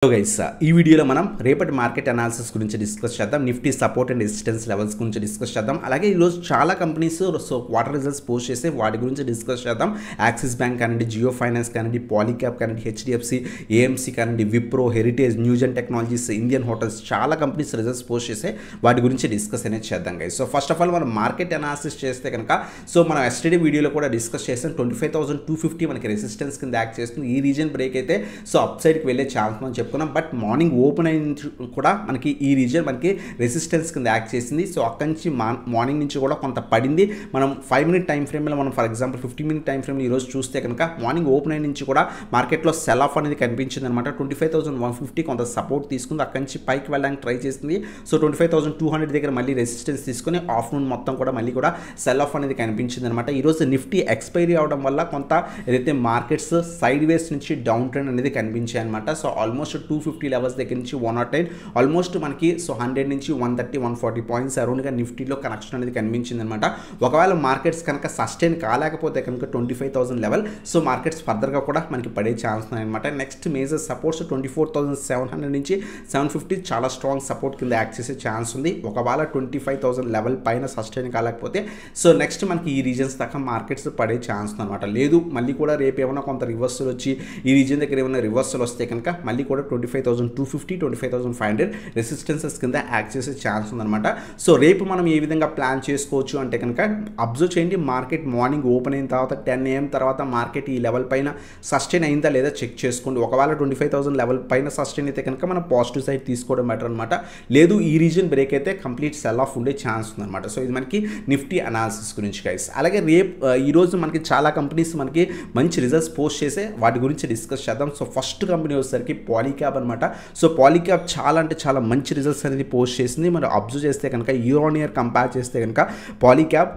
Hello guys, ఈ వీడియోలో మనం రేపటి మార్కెట్ అనాలిసిస్ గురించి డిస్కస్ చేద్దాం. Nifty support and resistance levels గురించి డిస్కస్ చేద్దాం. అలాగే ఈరోజు చాలా కంపెనీస్ క్వార్టర్ రిజల్ట్స్ పోస్ట్ చేస్తే వాటి గురించి డిస్కస్ చేద్దాం. యాక్సిస్ బ్యాంక్ కానివ్వండి, జియో ఫైనాన్స్ కానివ్వండి, పాలీక్యాప్ కానివ్వండి, హెచ్డిఎఫ్సి, ఏఎంసీ కానివ్వండి, Wipro, Heritage, Newgen Technologies, Indian Hotels, చాలా కంపెనీస్ రిజల్ట్స్ పోస్ట్ చేస్తే వాటి గురించి డిస్కస్ అనేది చేద్దాం guys. So first of all మనం మార్కెట్ అనాలిసిస్ చేస్తే కనుక మనం ఎస్టర్డే వీడియోలో కూడా డిస్కస్ చేస్తాం. 25,250 మనకి రెసిస్టెన్స్ కింద యాక్ట్ చేస్తుంది. ఈ రీజన్ బ్రేక్ అయితే అప్ సైడ్కి వెళ్ళే ఛాన్స్ మనం చెప్పుకున్నాం. బట్ మార్నింగ్ ఓపెన్ అయిన కూడా మనకి ఈ రీజన్ మనకి రెసిస్టెన్స్ కింద యాక్ట్ చేసింది. సో అక్కడి నుంచి మార్నింగ్ నుంచి కూడా కొంత పడింది. మనం 5 మినిట్ టైం ఫ్రేమ్లో మనం ఫర్ ఎగ్జాంపుల్ 15 మినిట్ టైం ఫ్రేమ్లో ఈరోజు చూస్తే కనుక మార్నింగ్ ఓపెన్ అయిన నుంచి కూడా మార్కెట్లో సెల్ ఆఫ్ అనేది కనిపించింది అనమాట. 25,150 కొంత సపోర్ట్ తీసుకుంది. అక్కడి నుంచి పైకి వెళ్ళడానికి ట్రై చేసింది. సో 25,200 దగ్గర మళ్ళీ రెసిస్టెన్స్ తీసుకుని ఆఫ్టర్నూన్ మొత్తం కూడా మళ్ళీ కూడా సెల్ ఆఫ్ అనేది కనిపించింది అనమాట. ఈరోజు నిఫ్టీ ఎక్స్పైరీ అవడం వల్ల కొంత ఏదైతే మార్కెట్స్ సైడ్ వేస్ నుంచి డౌన్ ట్రెండ్ అనేది కనిపించాయి అనమాట. సో ఆల్మోస్ట్ 250 లెవెల్స్ దగ్గర నుంచి 109 ఆల్మోస్ట్ మనకి 100 నుంచి 130, 140 పాయింట్స్ అరౌండ్గా నిఫ్టీలో కనెక్షన్ అనేది కనిపించింది అనమాట. ఒకవేళ మార్కెట్స్ కనుక సస్టైన్ కాలేకపోతే కనుక 25,000 లెవెల్ మార్కెట్స్ ఫర్దర్గా కూడా మనకి పడే ఛాన్స్ ఉన్నాయన్నమాట. నెక్స్ట్ మేజర్ సపోర్ట్స్ 24,700 నుంచి 750 చాలా స్ట్రాంగ్ సపోర్ట్ కింద యాక్ట్ చేసే ఛాన్స్ ఉంది. ఒకవేళ 25,000 లెవెల్ పైన సస్టైన్ కాలేకపోతే నెక్స్ట్ మనకి ఈ రీజన్స్ దాకా మార్కెట్స్ పడే ఛాన్స్ అనమాట. లేదు మళ్ళీ కూడా రేపు ఏమైనా కొంత రివర్సల్ వచ్చి ఈ రీజన్ దగ్గర ఏమైనా రివర్సల్ వస్తే కనుక మళ్ళీ కూడా 25,250, 25,500 రెసిస్టెన్సెస్ కింద యాక్ట్ చేసే ఛాన్స్ ఉందన్నమాట. సో రేపు మనం ఏ విధంగా ప్లాన్ చేసుకోవచ్చు అంటే కనుక అబ్జర్వ్ చేయండి. మార్కెట్ మార్నింగ్ ఓపెన్ అయిన తర్వాత 10 AM తర్వాత మార్కెట్ ఈ లెవెల్ పైన సస్టైన్ అయిందా లేదా చెక్ చేసుకోండి. ఒకవేళ 25,000 లెవెల్ పైన సస్టైన్ అయితే కనుక మనం పాజిటివ్ సైడ్ తీసుకోవడం బెటర్ అనమాట. లేదు ఈ రీజన్ బ్రేక్ అయితే కంప్లీట్ సెల్ ఆఫ్ ఉండే ఛాన్స్ ఉందన్నమాట. సో ఇది మనకి నిఫ్టీ అనాలిసిస్ గురించి గైస్. అలాగే ఈరోజు మనకి చాలా కంపెనీస్ మనకి మంచి రిజల్ట్స్ పోస్ట్ చేసే వాటి గురించి డిస్కస్ చేద్దాం. సో ఫస్ట్ కంపెనీ వచ్చేసరికి పాలీక్యాప్ అనమాట. సో పాలీక్యాప్ చాలా అంటే చాలా మంచి రిజల్ట్స్ అనేది పోస్ట్ చేసింది. మనం అబ్జర్వ్ చేస్తే కనుక ఇయర్ ఆన్ ఇయర్ కంపేర్ చేస్తే కనుక పాలీక్యాప్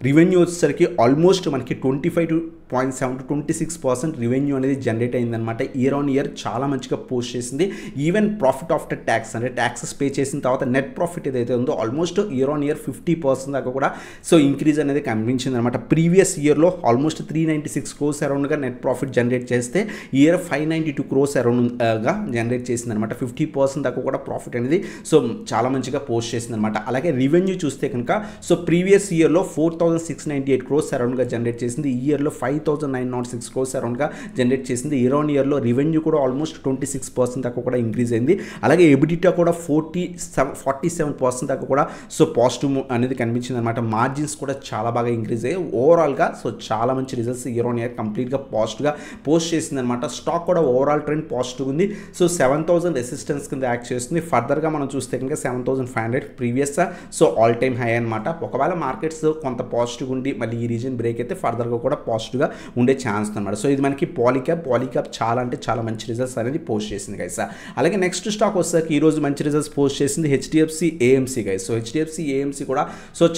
రెవెన్యూ వచ్చేసరికి ఆల్మోస్ట్ మనకి 25.7 to 26% రెవెన్యూ అనేది జనరేట్ అయిందనమాట. ఇయర్ ఆన్ ఇయర్ చాలా మంచిగా పోస్ట్ చేసింది. ఈవెన్ ప్రాఫిట్ ఆఫ్టర్ ట్యాక్స్ అంటే ట్యాక్సెస్ పే చేసిన తర్వాత నెట్ ప్రాఫిట్ ఏదైతే ఉందో ఆల్మోస్ట్ ఇయర్ ఆన్ ఇయర్ 50% దాకా కూడా ఇంక్రీజ్ అనేది కనిపించింది అనమాట. ప్రీవియస్ ఇయర్లో ఆల్మోస్ట్ 396 crores అరౌండ్గా నెట్ ప్రాఫిట్ జనరేట్ చేస్తే ఇయర్ 592 crores అరౌండ్గా జనరేట్ చేసింది అనమాట. 50% దాకా కూడా ప్రాఫిట్ అనేది చాలా మంచిగా పోస్ట్ చేసింది అనమాట. అలాగే రెవెన్యూ చూస్తే కనుక ప్రీవియస్ ఇయర్లో 4,698 crores అరౌండ్గా జనరేట్ చేసింది. ఈ ఇయర్లో 5,906 crores అరౌండ్గా జనరేట్ చేసింది. ఇయర్ ఆన్ ఇయర్లో రెవెన్యూ కూడా ఆల్మోస్ట్ 26% దాకా కూడా ఇంక్రీజ్ అయింది. అలాగే ఎబిడిటా కూడా 47% దాకా కూడా పాజిటివ్ అనేది కనిపించింది అనమాట. మార్జిన్స్ కూడా చాలా బాగా ఇంక్రీజ్ అయ్యాయి. ఓవరాల్గా చాలా మంచి రిజల్ట్స్ ఇయర్ ఆన్ ఇయర్ కంప్లీట్గా పాజిటివ్గా పోస్ట్ చేసింది అనమాట. స్టాక్ కూడా ఓవరాల్ ట్రెండ్ పాజిటివ్ ఉంది. 7,000 రెసిస్టెన్స్ కింద యాక్ట్ చేస్తుంది. ఫర్దర్గా మనం చూస్తే కనుక 7,500 ప్రీవియస్ ఆల్ టైమ్ హై అనమాట. ఒకవేళ మార్కెట్స్ కొంత పాజిటివ్ ఉండి మళ్ళీ ఈ రీజన్ బ్రేక్ అయితే ఫర్దర్గా కూడా పాజిటివ్గా ఉండే ఛాన్స్ అనమాట. సో ఇది మనకి పాలీక్యాప్ చాలా అంటే చాలా మంచి రిజల్ట్స్ అనేది పోస్ట్ చేసింది గైస్. అలాగే నెక్స్ట్ స్టాక్ వచ్చేసరికి ఈరోజు మంచి రిజల్ట్స్ పోస్ట్ చేసింది HDFC AMC guys. HDFC AMC కూడా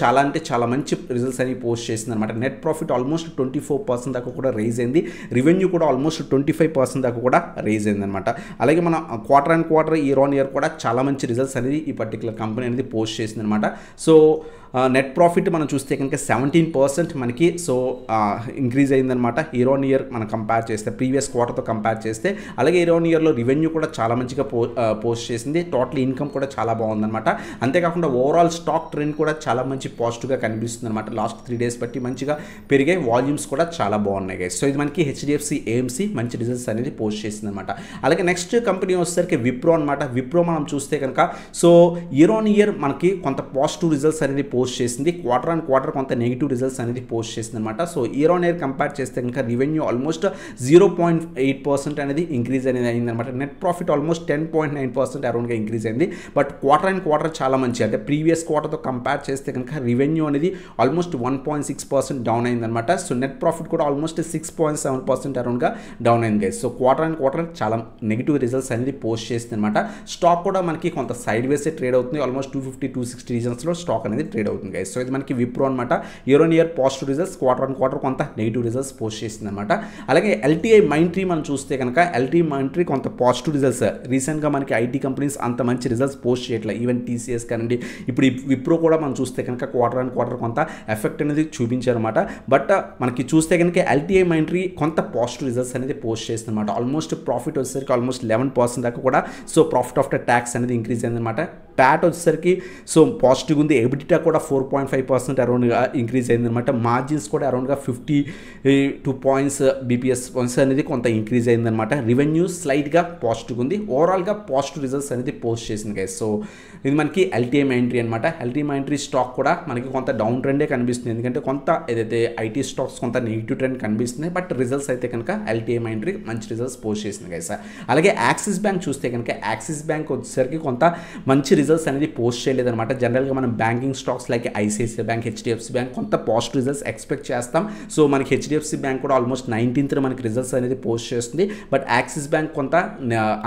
చాలా అంటే చాలా మంచి రిజల్ట్స్ అనేవి పోస్ట్ చేసింది అనమాట. నెట్ ప్రాఫిట్ ఆల్మోస్ట్ 24% దాకా కూడా రైజ్ అయింది. రెవెన్యూ కూడా ఆల్మోస్ట్ 25% దాకా కూడా రైజ్ అయింది అనమాట. అలాగే మన quarter and quarter year on year కూడా చాలా మంచి రిజల్ట్స్ అనేది ఈ పర్టికులర్ కంపెనీ అనేది పోస్ట్ చేసింది అనమాట. నెట్ ప్రాఫిట్ మనం చూస్తే కనుక 17% మనకి ఇంక్రీజ్ అయిందనమాట ఇయర్ ఆన్ ఇయర్ మనం కంపేర్ చేస్తే ప్రీవియస్ క్వార్టర్తో కంపేర్ చేస్తే. అలాగే ఇయర్ ఆన్ ఇయర్లో రెవెన్యూ కూడా చాలా మంచిగా పోస్ట్ చేసింది. టోటల్ ఇన్కమ్ కూడా చాలా బాగుందన్నమాట. అంతేకాకుండా ఓవరాల్ స్టాక్ ట్రెండ్ కూడా చాలా మంచి పాజిటివ్గా కనిపిస్తుంది అనమాట. లాస్ట్ 3 days బట్టి మంచిగా పెరిగాయి. వాల్యూమ్స్ కూడా చాలా బాగున్నాయి గైస్. సో ఇది మనకి హెచ్డిఎఫ్సి ఏఎంసీ మంచి రిజల్ట్స్ అనేది పోస్ట్ చేసింది అనమాట. అలాగే నెక్స్ట్ కంపెనీ వచ్చేసరికి విప్రో అనమాట. విప్రో మనం చూస్తే కనుక ఇయర్ ఆన్ ఇయర్ మనకి కొంత పాజిటివ్ రిజల్ట్స్ అనేది పోస్ట్ చేసింది. క్వార్టర్ అండ్ క్వార్టర్ కొంత నెగిటివ్ రిజల్ట్స్ అనేది పోస్ట్ చేసింది అనమాట. ఇయర్ ఆన్ ఇయర్ కంపేర్ చేస్తే కనుక రెవెన్యూ ఆల్మోస్ట్ 0.8% అనేది ఇంక్రీజ్ అనేది అయిందనమాట. నెట్ ప్రాఫిట్ ఆల్మోస్ట్ 10.9% అరౌండ్గా ఇంక్రీజ్ అయింది. బట్ క్వార్టర్ అండ్ క్వార్టర్ చాలా మంచి అంటే ప్రీవియస్ క్వార్టర్తో కంపేర్ చేస్తే కనుక రెవెన్యూ అనేది ఆల్మోస్ట్ 1.6% డౌన్ అయిందనమాట. నెట్ ప్రాఫిట్ కూడా ఆల్మోస్ట్ 6.7% అరౌండ్గా డౌన్ అయింది గైస్. క్వార్టర్ అండ్ క్వార్టర్ చాలా నెగిటివ్ రిజల్ట్స్ అనేది పోస్ట్ చేస్తుంది అనమాట. స్టాక్ కూడా మనకి కొంత సైడ్ వేస్ ట్రేడ్ అవుతుంది. ఆల్మోస్ట్ 250, 260 రీజన్స్లో స్టాక్ అనేది ట్రేడ్ అవుతుంది గైస్. ఇది మనకి విప్రో అనమాట. Year on year positive results, quarter and quarter కొంత నెగిటివ్ రిజల్ట్స్ పోస్ట్ చేసింది అనమాట. అలాగే ఎల్టీఐ మైంట్రీ మనం చూస్తే కనుక ఎల్టీఐ మైంట్రీ కొంత పాజిటివ్ రిజల్ట్స్ రీసెంట్గా మనకి ఐటీ కంపెనీస్ అంత మంచి రిజల్ట్స్ పోస్ట్ చేయట్లేదు. ఈవెన్ టీసీఎస్ కానివ్వండి, ఇప్పుడు విప్రో కూడా మనం చూస్తే కనుక క్వార్టర్ అండ్ క్వార్టర్ కొంత ఎఫెక్ట్ అనేది చూపించారన్నమాట. బట్ మనకి చూస్తే కనుక ఎల్టీఐ మైంట్రీ కొంత పాజిటివ్ రిజల్ట్స్ అనేది పోస్ట్ చేస్తుంది అనమాట. ఆల్మోస్ట్ ప్రాఫిట్ వచ్చేసరికి ఆల్మోస్ట్ ఆల్మోస్ట్ 11% దాకా కూడా సో ప్రాఫిట్ ఆఫ్టర్ ట్యాక్స్ అనేది ఇంక్రీజ్ అయిందనమాట. ప్యాట్ వచ్చేసరికి సో పాజిటివ్ ఉంది. ఎబిటా కూడా 4.5% అరౌండ్గా ఇంక్రీజ్ అయిందనమాట. మార్జిన్స్ కూడా అరౌండ్గా 52 పాయింట్స్ బీపీఎస్ పాయింట్స్ అనేది కొంత ఇంక్రీజ్ అయిందనమాట. రెవెన్యూ స్లైట్గా పాజిటివ్ ఉంది. ఓవరాల్గా పాజిటివ్ రిజల్ట్స్ అనేది పోస్ట్ చేసింది గైస్. సో ఇది మనకి ఎల్టీఎం ఎంట్రీ అనమాట. ఎల్టీఎం ఎంట్రీ స్టాక్ కూడా మనకి కొంత డౌన్ ట్రెండే కనిపిస్తుంది, ఎందుకంటే కొంత ఏదైతే ఐటీ స్టాక్స్ కొంత నెగిటివ్ ట్రెండ్ కనిపిస్తుంది. బట్ రిజల్ట్స్ అయితే కనుక ఎల్టీఎం ఎంట్రీ మంచి రిజల్ట్స్ పోస్ట్ చేసింది గైస్. అలాగే యాక్సిస్ బ్యాంక్ చూస్తే కనుక యాక్సిస్ బ్యాంక్ వచ్చేసరికి కొంత మంచి రిజల్ట్స్ అనేది పోస్ట్ చేయలేదన్నమాట. జనరల్గా మనం banking stocks like ICICI bank, HDFC bank కొంత పాజిటివ్ రిజల్ట్స్ ఎక్స్పెక్ట్ చేస్తాం. సో మనకి హెచ్డిఎఫ్సి బ్యాంక్ కూడా ఆల్మోస్ట్ 19th మనకి రిజల్ట్స్ అనేది పోస్ట్ చేస్తుంది. బట్ యాక్సిస్ బ్యాంక్ కొంత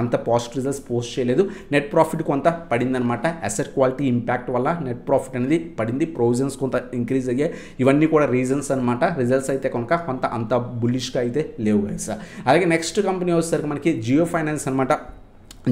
అంత పాజిటివ్ రిజల్ట్స్ పోస్ట్ చేయలేదు. నెట్ ప్రాఫిట్ కొంత పడిందనమాట. అసెట్ క్వాలిటీ ఇంపాక్ట్ వల్ల నెట్ ప్రాఫిట్ అనేది పడింది. ప్రొవిజన్స్ కొంత ఇంక్రీజ్ అయ్యాయి. ఇవన్నీ కూడా రీజన్స్ అనమాట. రిజల్ట్స్ అయితే కనుక కొంత అంత బుల్లిష్గా అయితే లేవు గైస్. అలాగే నెక్స్ట్ కంపెనీ వచ్చేసరికి మనకి జియో ఫైనాన్స్ అనమాట.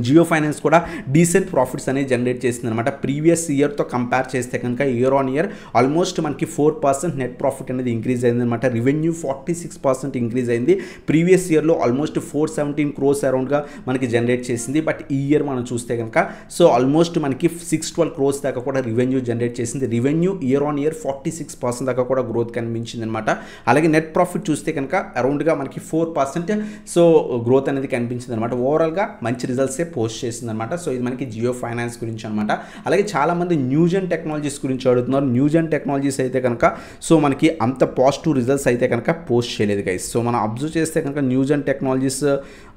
జియో ఫైనాన్స్ కూడా డీసెంట్ ప్రాఫిట్స్ అనేది జనరేట్ చేసింది అనమాట. ప్రీవియస్ ఇయర్తో కంపేర్ చేస్తే కనుక ఇయర్ ఆన్ ఇయర్ ఆల్మోస్ట్ మనకి 4% నెట్ ప్రాఫిట్ అనేది ఇంక్రీజ్ అయింది అనమాట. రెవెన్యూ 46% ఇంక్రీజ్ అయింది. ప్రీవియస్ ఇయర్లో ఆల్మోస్ట్ 417 crores అరౌండ్గా మనకి జనరేట్ చేసింది. బట్ ఈ ఇయర్ మనం చూస్తే కనుక సో ఆల్మోస్ట్ మనకి 612 crores దాకా కూడా రెవెన్యూ జనరేట్ చేసింది. రెవెన్యూ ఇయర్ ఆన్ ఇయర్ 46% దాకా కూడా గ్రోత్ కనిపించింది అనమాట. అలాగే నెట్ ప్రాఫిట్ చూస్తే కనుక అరౌండ్గా మనకి 4% సో గ్రోత్ అనేది కనిపించింది అనమాట. ఓవరాల్గా మంచి రిజల్ట్స్ పోస్ట్ చేసింది అనమాట. సో ఇది మనకి జియో ఫైనాన్స్ గురించి అనమాట. అలాగే చాలామంది న్యూజెన్ టెక్నాలజీస్ గురించి అడుగుతున్నారు. న్యూజెన్ టెక్నాలజీస్ అయితే కనుక సో మనకి అంత పాజిటివ్ రిజల్ట్స్ అయితే కనుక పోస్ట్ చేయలేదు గైస్. సో మనం అబ్జర్వ్ చేస్తే కనుక న్యూజెన్ టెక్నాలజీస్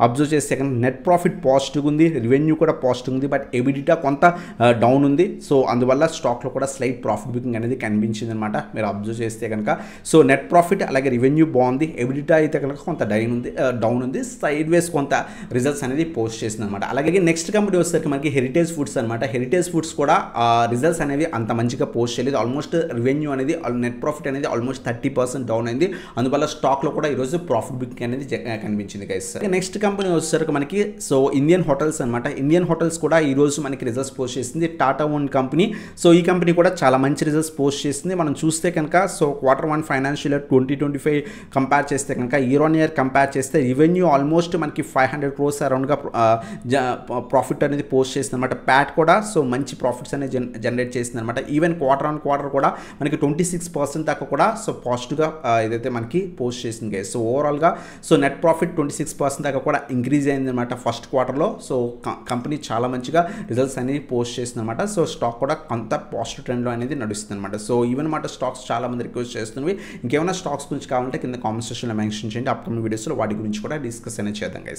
అబ్జర్వ్ చేస్తే కనుక నెట్ ప్రాఫిట్ పాజిటివ్ ఉంది, రెవెన్యూ కూడా పాజిటివ్ ఉంది. బట్ ఎబిటా కొంత డౌన్ ఉంది. సో అందువల్ల స్టాక్లో కూడా స్లైట్ ప్రాఫిట్ బుకింగ్ అనేది కనిపించింది అనమాట. మీరు అబ్జర్వ్ చేస్తే కనుక సో నెట్ ప్రాఫిట్ అలాగే రెవెన్యూ బాగుంది. ఎబిటా అయితే కనుక కొంత డౌన్ ఉంది. సైడ్ వేస్ కొంత రిజల్ట్స్ అనేది పోస్ట్ చేసింది అనమాట. అలాగే నెక్స్ట్ కంపెనీ వచ్చేసరికి మనకి హెరిటేజ్ ఫుడ్స్ అనమాట. హెరిటేజ్ ఫుడ్స్ కూడా రిజల్ట్స్ అనేవి అంత మంచిగా పోస్ట్ చేయలేదు. ఆల్మోస్ట్ రెవెన్యూ అనేది నెట్ ప్రాఫిట్ అనేది ఆల్మోస్ట్ 30% డౌన్ అయింది. అందువల్ల స్టాక్లో కూడా ఈరోజు ప్రాఫిట్ బుకింగ్ అనేది కనిపించింది గైస్. నెక్స్ట్ కంపెనీ వచ్చేసరికి మనకి సో ఇండియన్ హోటల్స్ అనమాట. ఇండియన్ హోటల్స్ కూడా ఈరోజు మనకి రిజల్ట్స్ పోస్ట్ చేసింది. Tata own company. సో ఈ కంపెనీ కూడా చాలా మంచి రిజల్ట్స్ పోస్ట్ చేసింది. మనం చూస్తే కనుక so Q1 financial year 2025 compare చేస్తే కనుక ఇయర్ ఆన్ ఇయర్ కంపేర్ చేస్తే రెవెన్యూ ఆల్మోస్ట్ మనకి 500 crores అరౌండ్గా ప్రాఫిట్ అనేది పోస్ట్ చేసింది అనమాట. ప్యాట్ కూడా సో మంచి ప్రాఫిట్స్ అనేది జనరేట్ చేసింది అనమాట. ఈవెన్ క్వార్టర్ కూడా మనకి 26% దాకా కూడా సో పాజిటివ్గా ఏదైతే మనకి పోస్ట్ చేసింది గైస్. సో ఓవరాల్గా సో నెట్ ప్రాఫిట్ 26% దాకా కూడా ఇంక్రీజ్ అయింది అనమాట ఫస్ట్ క్వార్టర్లో. సో కంపెనీ చాలా మంచిగా రిజల్ట్స్ అనేది పోస్ట్ చేసింది అనమాట. సో స్టాక్ కూడా కొంత పాజిటివ్ ట్రెండ్లో అనేది నడుస్తుంది అనమాట. సో ఈవెన్ మాట స్టాక్స్ చాలా మంది రిక్వెస్ట్ చేస్తున్నవి. ఇంకేమైనా స్టాక్స్ గురించి కావాలంటే కింద కామెంట్ సెక్షన్లో మెన్షన్ చేయండి. అప్కమింగ్ వీడియోస్లో వాటి గురించి కూడా డిస్కస్ అనేది చేద్దాం గైస్.